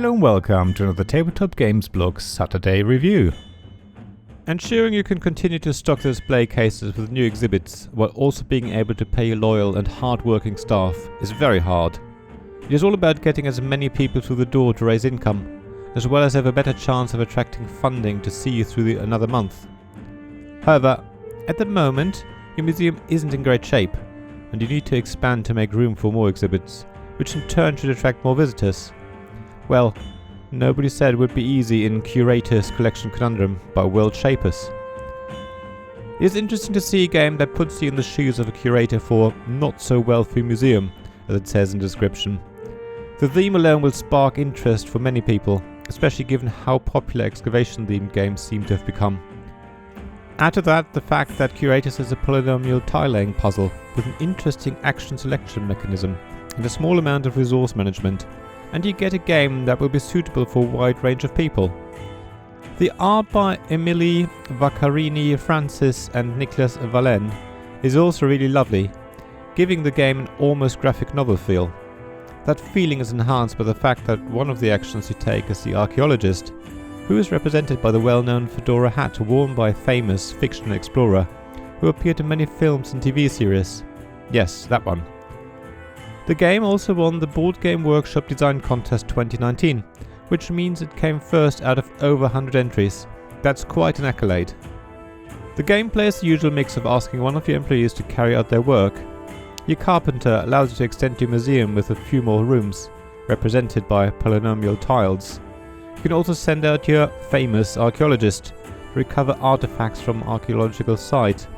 Hello and welcome to another Tabletop Games blog Saturday review. Ensuring you can continue to stock the display cases with new exhibits while also being able to pay your loyal and hard-working staff is very hard. It is all about getting as many people through the door to raise income, as well as have a better chance of attracting funding to see you through another month. However, at the moment, your museum isn't in great shape, and you need to expand to make room for more exhibits, which in turn should attract more visitors. Well, nobody said it would be easy in Curators collection Conundrum by Worldshapers. It is interesting to see a game that puts you in the shoes of a curator for not so wealthy museum, as it says in the description. The theme alone will spark interest for many people, especially given how popular excavation themed games seem to have become. Add to that the fact that Curators is a polynomial tile-laying puzzle with an interesting action selection mechanism and a small amount of resource management, and you get a game that will be suitable for a wide range of people. The art by Emily Vaccarini, Francis and Nicholas Valen is also really lovely, giving the game an almost graphic novel feel. That feeling is enhanced by the fact that one of the actions you take is the archaeologist, who is represented by the well-known fedora hat worn by a famous fictional explorer who appeared in many films and TV series. Yes, that one. The game also won the Board Game Workshop Design Contest 2019, which means it came first out of over 100 entries. That's quite an accolade. The gameplay is the usual mix of asking one of your employees to carry out their work. Your carpenter allows you to extend your museum with a few more rooms, represented by polynomial tiles. You can also send out your famous archaeologist to recover artifacts from archaeological site,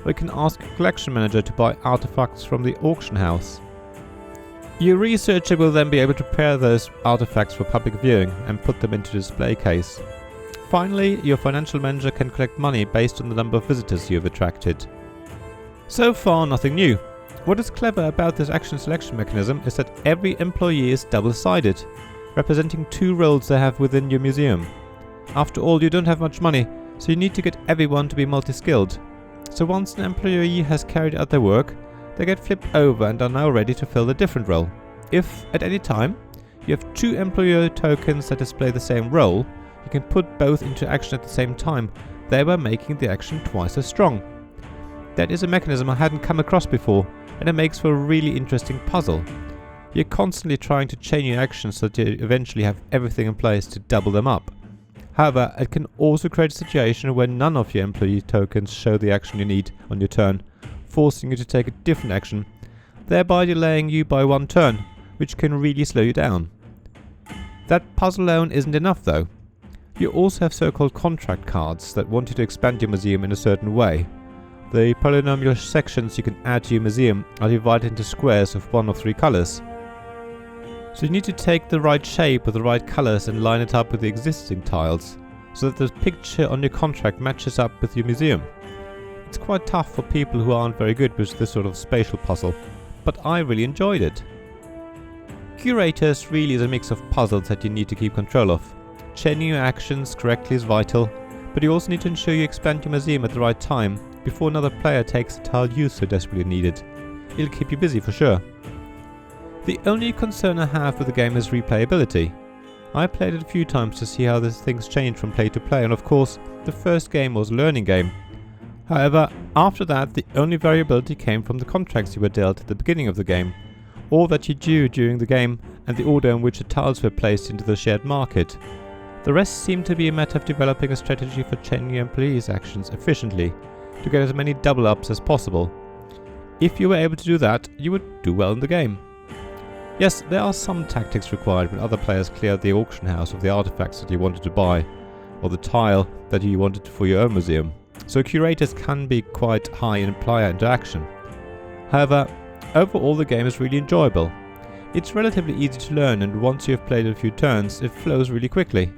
or you can ask a collection manager to buy artifacts from the auction house. Your researcher will then be able to prepare those artifacts for public viewing and put them into a display case. Finally, your financial manager can collect money based on the number of visitors you have attracted. So far, nothing new. What is clever about this action selection mechanism is that every employee is double-sided, representing two roles they have within your museum. After all, you don't have much money, so you need to get everyone to be multi-skilled. So once an employee has carried out their work, they get flipped over and are now ready to fill a different role. If, at any time, you have two employee tokens that display the same role, you can put both into action at the same time, thereby making the action twice as strong. That is a mechanism I hadn't come across before, and it makes for a really interesting puzzle. You're constantly trying to chain your actions so that you eventually have everything in place to double them up. However, it can also create a situation where none of your employee tokens show the action you need on your turn, forcing you to take a different action, thereby delaying you by one turn, which can really slow you down. That puzzle alone isn't enough though. You also have so-called contract cards that want you to expand your museum in a certain way. The polynomial sections you can add to your museum are divided into squares of one of three colours. So you need to take the right shape with the right colours and line it up with the existing tiles, so that the picture on your contract matches up with your museum. It's quite tough for people who aren't very good with this sort of spatial puzzle, but I really enjoyed it. Curators really is a mix of puzzles that you need to keep control of. Chaining your actions correctly is vital, but you also need to ensure you expand your museum at the right time before another player takes the tile you so desperately needed. It'll keep you busy for sure. The only concern I have with the game is replayability. I played it a few times to see how these things change from play to play, and of course, the first game was a learning game. However, after that, the only variability came from the contracts you were dealt at the beginning of the game, or that you drew during the game, and the order in which the tiles were placed into the shared market. The rest seemed to be a matter of developing a strategy for chaining your employees' actions efficiently, to get as many double-ups as possible. If you were able to do that, you would do well in the game. Yes, there are some tactics required when other players clear the auction house of the artifacts that you wanted to buy, or the tile that you wanted for your own museum. So Curators can be quite high in player interaction. However, overall the game is really enjoyable. It's relatively easy to learn, and once you have played a few turns, it flows really quickly.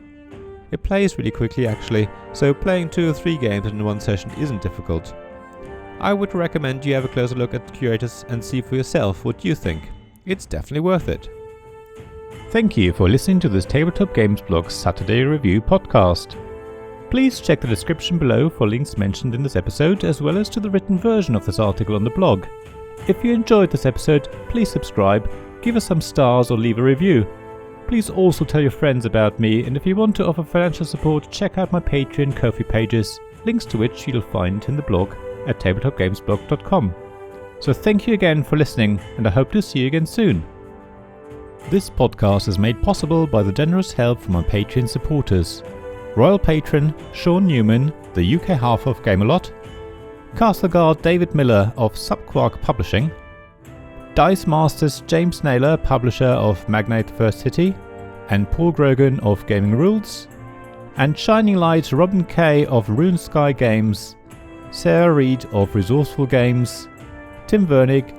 It plays really quickly actually, so playing 2 or 3 games in one session isn't difficult. I would recommend you have a closer look at Curators and see for yourself what you think. It's definitely worth it. Thank you for listening to this Tabletop Games blog Saturday review podcast. Please check the description below for links mentioned in this episode, as well as to the written version of this article on the blog. If you enjoyed this episode, please subscribe, give us some stars or leave a review. Please also tell your friends about me, and if you want to offer financial support, check out my Patreon and Ko-fi pages, links to which you'll find in the blog at tabletopgamesblog.com. So thank you again for listening, and I hope to see you again soon. This podcast is made possible by the generous help from my Patreon supporters: Royal Patron Sean Newman, the UK half of Gamelot; Castle Guard David Miller of Subquark Publishing; Dice Masters James Naylor, publisher of Magnate First City, and Paul Grogan of Gaming Rules; and Shining Light Robin Kay of Rune Sky Games, Sarah Reed of Resourceful Games, Tim Vernig,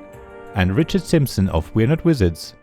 and Richard Simpson of We're Not Wizards.